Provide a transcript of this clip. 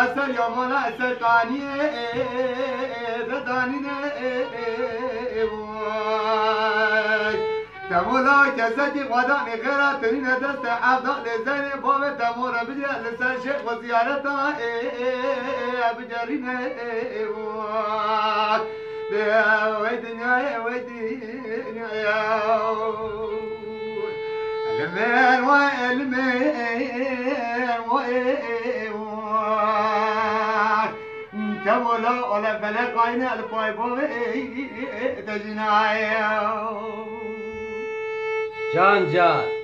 اثر یا مال اثر قانیه دانینه تمولا کساتی قدام غیرت ترین دست عبدال زین باب تمورا بجرا لسر شیخ و زیارتا بجرینه وی دنیا وی دنیا المن والمن تمولا ولا فلق عين الفايبو تجنايا جان